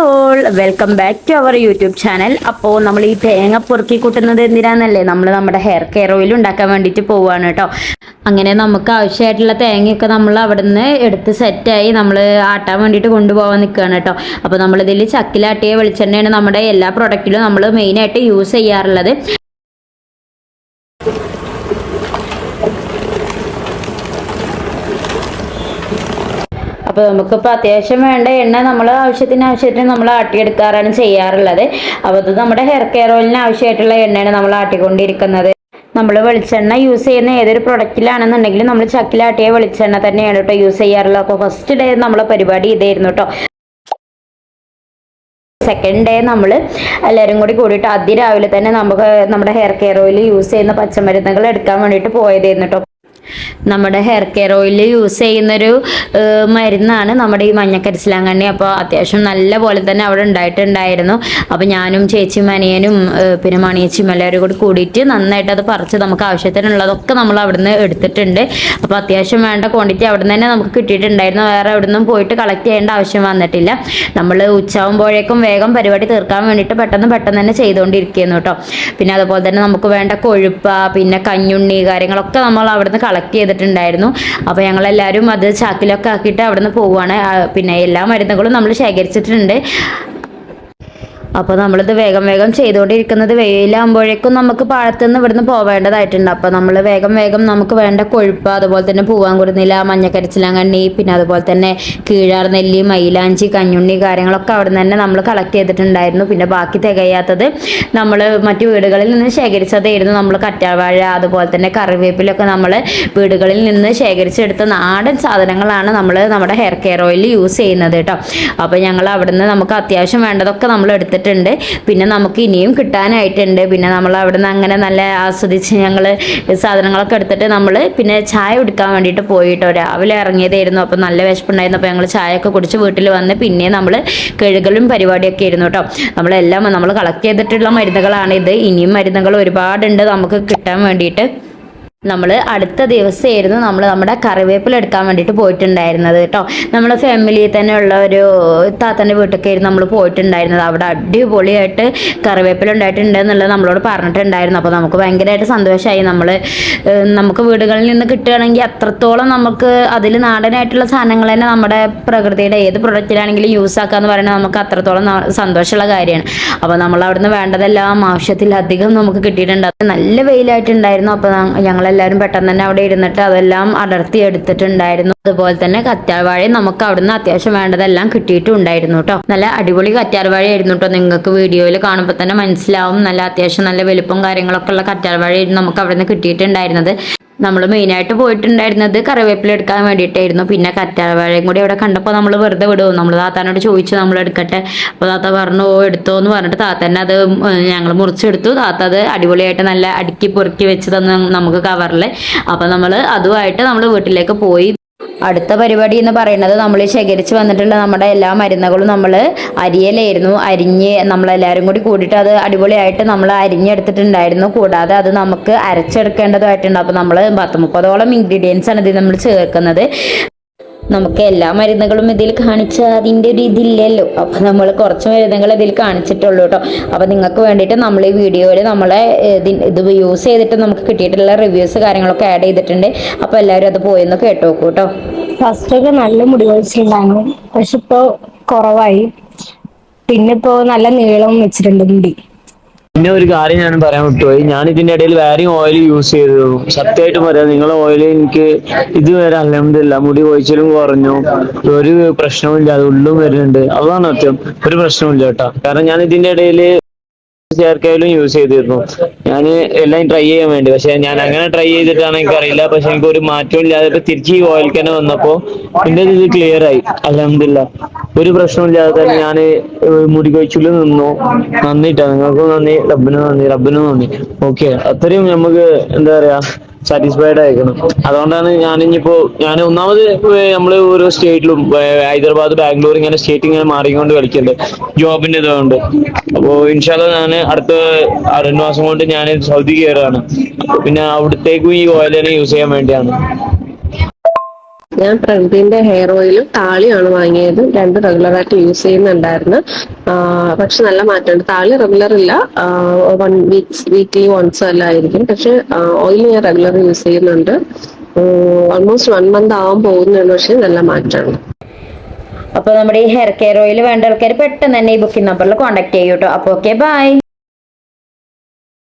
All welcome back to our YouTube channel. അപ്പോൾ നമ്മൾ ഈ തേങ്ങ പൊറുക്കി കൂട്ടുന്നത് എന്തിനാന്നല്ലേ, നമ്മൾ നമ്മുടെ ഹെയർ കെയർ ഓയിൽ ഉണ്ടാക്കാൻ വേണ്ടിയിട്ട് പോവുകയാണ് കേട്ടോ. അങ്ങനെ നമുക്ക് ആവശ്യമായിട്ടുള്ള തേങ്ങയൊക്കെ നമ്മൾ അവിടെ നിന്ന് എടുത്ത് സെറ്റായി നമ്മൾ ആട്ടാൻ വേണ്ടിയിട്ട് കൊണ്ടുപോകാൻ നിൽക്കുകയാണ് കേട്ടോ. അപ്പോൾ നമ്മളിതിൽ ചക്കിലാട്ടിയ വെളിച്ചെണ്ണയാണ് നമ്മുടെ എല്ലാ പ്രൊഡക്റ്റിലും നമ്മൾ മെയിനായിട്ട് യൂസ് ചെയ്യാറുള്ളത്. അപ്പോൾ നമുക്കിപ്പോൾ അത്യാവശ്യം വേണ്ട എണ്ണ നമ്മൾ ആവശ്യത്തിന് നമ്മൾ ആട്ടിയെടുക്കാറാണ് ചെയ്യാറുള്ളത്. അപ്പോൾ ഇത് നമ്മുടെ ഹെയർ കെയർ ഓയിലിന് ആവശ്യമായിട്ടുള്ള എണ്ണയാണ് നമ്മൾ ആട്ടിക്കൊണ്ടിരിക്കുന്നത്. നമ്മൾ വെളിച്ചെണ്ണ യൂസ് ചെയ്യുന്ന ഏതൊരു പ്രൊഡക്റ്റിലാണെന്നുണ്ടെങ്കിലും നമ്മൾ ചക്കിലാട്ടിയ വെളിച്ചെണ്ണ തന്നെയാണ് കേട്ടോ യൂസ് ചെയ്യാറുള്ളത്. അപ്പോൾ ഫസ്റ്റ് ഡേ നമ്മളെ പരിപാടി ഇതായിരുന്നു കേട്ടോ. സെക്കൻഡ് ഡേ നമ്മൾ എല്ലാവരും കൂടിയിട്ട് അതിരാവിലെ തന്നെ നമുക്ക് നമ്മുടെ ഹെയർ കെയർ ഓയിൽ യൂസ് ചെയ്യുന്ന പച്ചമരുന്നുകൾ എടുക്കാൻ വേണ്ടിയിട്ട് പോയതായിരുന്നു കേട്ടോ. നമ്മുടെ ഹെയർ കെയർ ഓയിൽ യൂസ് ചെയ്യുന്നൊരു മരുന്നാണ് നമ്മുടെ ഈ മഞ്ഞക്കരിച്ചിലാങ്കണ്ണി. അപ്പോൾ അത്യാവശ്യം നല്ല പോലെ തന്നെ അവിടെ ഉണ്ടായിട്ടുണ്ടായിരുന്നു. അപ്പോൾ ഞാനും ചേച്ചിയും അനിയനും പിന്നെ മണിയച്ചിയും എല്ലാവരും കൂടിയിട്ട് നന്നായിട്ട് അത് പറിച്ച് നമുക്ക് ആവശ്യത്തിനുള്ളതൊക്കെ നമ്മൾ അവിടുന്ന് എടുത്തിട്ടുണ്ട്. അപ്പോൾ അത്യാവശ്യം വേണ്ട ക്വാണ്ടിറ്റി അവിടെ നിന്ന് തന്നെ നമുക്ക് കിട്ടിയിട്ടുണ്ടായിരുന്നു. വേറെ എവിടെ നിന്നും പോയിട്ട് കളക്ട് ചെയ്യേണ്ട ആവശ്യം വന്നിട്ടില്ല. നമ്മൾ ഉച്ചയാകുമ്പോഴേക്കും വേഗം പരിപാടി തീർക്കാൻ വേണ്ടിയിട്ട് പെട്ടെന്ന് തന്നെ ചെയ്തുകൊണ്ടിരിക്കുന്നു കേട്ടോ. പിന്നെ അതുപോലെ തന്നെ നമുക്ക് വേണ്ട കൊഴുപ്പ, പിന്നെ കഞ്ഞുണ്ണി കാര്യങ്ങളൊക്കെ നമ്മൾ അവിടുന്ന് കളക്ട് ചെയ്തിട്ടുണ്ടായിരുന്നു. അപ്പോൾ ഞങ്ങളെല്ലാവരും അത് ചാക്കിലൊക്കെ ആക്കിയിട്ട് അവിടുന്ന് പോവുകയാണ്. പിന്നെ എല്ലാ മരുന്നുകളും നമ്മൾ ശേഖരിച്ചിട്ടുണ്ട്. അപ്പോൾ നമ്മളിത് വേഗം ചെയ്തുകൊണ്ടിരിക്കുന്നത് വെയിലാകുമ്പോഴേക്കും നമുക്ക് പാടത്തുനിന്ന് ഇവിടുന്ന് പോവേണ്ടതായിട്ടുണ്ട്. അപ്പോൾ നമ്മൾ വേഗം നമുക്ക് വേണ്ട കൊഴുപ്പ്, അതുപോലെ തന്നെ പൂവാങ്കുരുന്നില, മഞ്ഞക്കരിച്ചിലാങ്കണ്ണി, പിന്നെ അതുപോലെ തന്നെ കീഴാർ നെല്ലി, മൈലാഞ്ചി, കഞ്ഞുണ്ണി കാര്യങ്ങളൊക്കെ അവിടെ നിന്ന് തന്നെ നമ്മൾ കളക്ട് ചെയ്തിട്ടുണ്ടായിരുന്നു. പിന്നെ ബാക്കി തികയാത്തത് നമ്മൾ മറ്റു വീടുകളിൽ നിന്ന് ശേഖരിച്ചതായിരുന്നു. നമ്മൾ കറ്റാർവാഴ, അതുപോലെ തന്നെ കറിവേപ്പിലൊക്കെ നമ്മൾ വീടുകളിൽ നിന്ന് ശേഖരിച്ചെടുത്ത നാടൻ സാധനങ്ങളാണ് നമ്മൾ നമ്മുടെ ഹെയർ കെയർ ഓയിൽ യൂസ് ചെയ്യുന്നത് കേട്ടോ. അപ്പോൾ ഞങ്ങൾ അവിടുന്ന് നമുക്ക് അത്യാവശ്യം വേണ്ടതൊക്കെ നമ്മൾ എടുത്തിട്ടുണ്ട്. പിന്നെ നമുക്ക് ഇനിയും കിട്ടാനായിട്ടുണ്ട്. പിന്നെ നമ്മൾ അവിടെ നിന്ന് അങ്ങനെ നല്ല ആസ്വദിച്ച് ഞങ്ങൾ സാധനങ്ങളൊക്കെ എടുത്തിട്ട് നമ്മൾ പിന്നെ ചായ കുടിക്കാൻ വേണ്ടിയിട്ട് പോയിട്ടോ. രാവിലെ ഇറങ്ങിയതായിരുന്നു. അപ്പോൾ നല്ല വിശപ്പുണ്ടായിരുന്നു. അപ്പോൾ ഞങ്ങൾ ചായയൊക്കെ കുടിച്ച് വീട്ടിൽ വന്ന് പിന്നെ നമ്മൾ കഴുകലും പരിപാടിയൊക്കെ ആയിരുന്നു കേട്ടോ. നമ്മൾ കളക്ട് ചെയ്തിട്ടുള്ള മരുന്നുകളാണ് ഇത്. ഇനിയും മരുന്നുകൾ ഒരുപാടുണ്ട് നമുക്ക് കിട്ടാൻ വേണ്ടിയിട്ട്. നമ്മൾ അടുത്ത ദിവസമായിരുന്നു നമ്മൾ നമ്മുടെ കറിവേപ്പില എടുക്കാൻ വേണ്ടിയിട്ട് പോയിട്ടുണ്ടായിരുന്നത് കേട്ടോ. നമ്മുടെ ഫാമിലിയിൽ തന്നെ ഉള്ള ഒരു താത്തൻ്റെ വീട്ടിലൊക്കെ ആയിരുന്നു നമ്മൾ പോയിട്ടുണ്ടായിരുന്നത്. അവിടെ അടിപൊളിയായിട്ട് കറിവേപ്പില ഉണ്ടായിട്ടുണ്ട് എന്നുള്ളത് നമ്മളോട് പറഞ്ഞിട്ടുണ്ടായിരുന്നു. അപ്പോൾ നമുക്ക് ഭയങ്കരമായിട്ട് സന്തോഷമായി. നമുക്ക് വീടുകളിൽ നിന്ന് കിട്ടുകയാണെങ്കിൽ അത്രത്തോളം നമുക്ക് അതിൽ നാടനായിട്ടുള്ള സാധനങ്ങൾ തന്നെ നമ്മുടെ പ്രകൃതിയുടെ ഏത് പ്രൊഡക്റ്റിലാണെങ്കിലും യൂസ് ആക്കുക എന്ന് പറയുന്നത് നമുക്ക് അത്രത്തോളം സന്തോഷമുള്ള കാര്യമാണ്. അപ്പോൾ നമ്മൾ അവിടുന്ന് വേണ്ടതെല്ലാം ആവശ്യത്തിലധികം നമുക്ക് കിട്ടിയിട്ടുണ്ട്. നല്ല വെയിലായിട്ടുണ്ടായിരുന്നു. അപ്പോൾ ഞങ്ങളെല്ലാവരും പെട്ടെന്ന് തന്നെ അവിടെ ഇരുന്നിട്ട് അതെല്ലാം അടർത്തി എടുത്തിട്ടുണ്ടായിരുന്നു. അതുപോലെ തന്നെ കറ്റാർവാഴ നമുക്ക് അവിടുന്ന് അത്യാവശ്യം വേണ്ടതെല്ലാം കിട്ടിയിട്ടുണ്ടായിരുന്നു കേട്ടോ. നല്ല അടിപൊളി കറ്റാർവാഴ ആയിരുന്നു കേട്ടോ. നിങ്ങൾക്ക് വീഡിയോയിൽ കാണുമ്പോൾ തന്നെ മനസ്സിലാവും. നല്ല അത്യാവശ്യം നല്ല വലുപ്പം കാര്യങ്ങളൊക്കെ ഉള്ള കറ്റാർവാഴ നമുക്ക് അവിടുന്ന് കിട്ടിയിട്ടുണ്ടായിരുന്നത്. നമ്മൾ മെയിനായിട്ട് പോയിട്ടുണ്ടായിരുന്നത് കറിവേപ്പില എടുക്കാൻ വേണ്ടിയിട്ടായിരുന്നു. പിന്നെ കറ്റാർവാഴയും കൂടി അവിടെ കണ്ടപ്പോൾ നമ്മൾ വെറുതെ വിടും. നമ്മൾ താത്താനോട് ചോദിച്ചു നമ്മൾ എടുക്കട്ടെ. അപ്പോൾ താത്ത പറഞ്ഞു എടുത്തോ എന്ന് പറഞ്ഞിട്ട് താത്ത തന്നെ അത് ഞങ്ങൾ മുറിച്ചെടുത്തു. താത്ത അത് അടിപൊളിയായിട്ട് നല്ല അടുക്കി പൊറുക്കി വെച്ച് തന്നു നമുക്ക് കവറിൽ. അപ്പോൾ നമ്മൾ അതുമായിട്ട് നമ്മൾ വീട്ടിലേക്ക് പോയി. അടുത്ത പരിപാടി എന്ന് പറയുന്നത് നമ്മൾ ശേഖരിച്ച് വന്നിട്ടുള്ള നമ്മുടെ എല്ലാ മരുന്നുകളും നമ്മൾ അരിയലായിരുന്നു. അരിഞ്ഞ് നമ്മളെല്ലാവരും കൂടിയിട്ട് അത് അടിപൊളിയായിട്ട് നമ്മൾ അരിഞ്ഞെടുത്തിട്ടുണ്ടായിരുന്നു. കൂടാതെ അത് നമുക്ക് അരച്ചെടുക്കേണ്ടതായിട്ടുണ്ട്. അപ്പോൾ നമ്മൾ 10-30ഓളം ഇൻഗ്രീഡിയൻസ് ആണ് ഇത് നമ്മൾ ചേർക്കുന്നത്. നമുക്ക് എല്ലാ മരുന്നുകളും ഇതിൽ കാണിച്ച അതിൻ്റെ ഒരു ഇതില്ലല്ലോ. അപ്പോൾ നമ്മൾ കുറച്ച് മരുന്നുകൾ ഇതിൽ കാണിച്ചിട്ടുള്ളൂ കേട്ടോ. അപ്പോൾ നിങ്ങൾക്ക് വേണ്ടിയിട്ട് നമ്മൾ ഈ വീഡിയോയിൽ നമ്മളെ ഇത് യൂസ് ചെയ്തിട്ട് നമുക്ക് കിട്ടിയിട്ടുള്ള റിവ്യൂസ് കാര്യങ്ങളൊക്കെ ആഡ് ചെയ്തിട്ടുണ്ട്. അപ്പോൾ എല്ലാവരും അത് പോയെന്ന് കേട്ടോ കേട്ടോ. ഫസ്റ്റൊക്കെ നല്ല മുടി കൊഴിച്ചിലുണ്ടായിരുന്നു, പക്ഷെ ഇപ്പോൾ കുറവായി. പിന്നെ ഇപ്പോൾ നല്ല നീളം വെച്ചിട്ടുണ്ട് മുടി. പിന്നെ ഒരു കാര്യം ഞാൻ പറയാൻ വിട്ടുപോയി. ഞാൻ ഇതിന്റെ ഇടയിൽ വേറെ ഓയിൽ യൂസ് ചെയ്തു. സത്യമായിട്ടും പറയാം, നിങ്ങളെ ഓയിൽ എനിക്ക് ഇതുവരെ അൽഹംദുലില്ലാ മുടി കൊഴിച്ചിലും കുറഞ്ഞു, ഒരു പ്രശ്നവും ഇല്ല. അത് ഉള്ളും വരുന്നുണ്ട്. അതാണ് സത്യം, ഒരു പ്രശ്നവും ഇല്ല കേട്ടോ. കാരണം ഞാൻ ഇതിന്റെ ഇടയിൽ ഹെയർ യൂസ് ചെയ്തിരുന്നു. ഞാൻ എല്ലാം ട്രൈ ചെയ്യാൻ വേണ്ടി. പക്ഷെ ഞാൻ അങ്ങനെ ട്രൈ ചെയ്തിട്ടാണ് എനിക്കറിയില്ല. പക്ഷെ എനിക്ക് ഒരു മാറ്റവും ഇല്ലാതെ തിരിച്ച് ഈ ഓയിൽ തന്നെ വന്നപ്പോൾ എന്റെ ഇത് ക്ലിയർ ആയി. അൽഹംദുലില്ലാ ഒരു പ്രശ്നമില്ലാതെ തന്നെ ഞാൻ മുടി കൊഴിച്ചിൽ നിന്നു. നന്ദിട്ടാ, നിങ്ങൾക്കും നന്ദി, റബ്ബിനും നന്ദി. ഓക്കെ, അത്രയും നമുക്ക് എന്താ പറയാ സാറ്റിസ്ഫൈഡ് ആയിരിക്കണം. അതുകൊണ്ടാണ് ഞാൻ ഒന്നാമത് നമ്മള് ഓരോ സ്റ്റേറ്റിലും ഹൈദരാബാദ്, ബാംഗ്ലൂർ ഇങ്ങനെ സ്റ്റേറ്റ് ഇങ്ങനെ മാറിക്കൊണ്ട് കളിക്കുന്നുണ്ട് ജോബിന്റെ ഇതുകൊണ്ട്. അപ്പോൾ ഇൻഷാല്ലാ ഞാൻ അടുത്ത 2 മാസം കൊണ്ട് ഞാൻ സൗദി കയറുകയാണ്. പിന്നെ അവിടത്തേക്കും ഈ ഓയിൽ തന്നെ യൂസ് ചെയ്യാൻ വേണ്ടിയാണ്. ഞാൻ പ്രകൃതിന്റെ ഹെയർ ഓയിലും താളിയാണ് വാങ്ങിയത്. രണ്ട് റെഗുലറായിട്ട് യൂസ് ചെയ്യുന്നുണ്ടായിരുന്നു. പക്ഷെ നല്ല മാറ്റമുണ്ട്. താളി റെഗുലർ ഇല്ല, വീക്ക്ലി വൺസ് എല്ലാം ആയിരിക്കും. പക്ഷെ ഓയിൽ ഞാൻ റെഗുലർ യൂസ് ചെയ്യുന്നുണ്ട്. ഓൾമോസ്റ്റ് 1 month ആവാൻ പോകുന്നുണ്ട്. പക്ഷെ നല്ല മാറ്റമാണ്. അപ്പോൾ നമ്മുടെ ഈ ഹെയർ കെയർ ഓയിൽ വേണ്ട ആൾക്കാർ പെട്ടെന്ന് തന്നെ ഈ ബുക്കിംഗ് നമ്പറിൽ കോൺടാക്ട് ചെയ്യൂട്ടോ. അപ്പോൾ ഓക്കെ, ബൈ.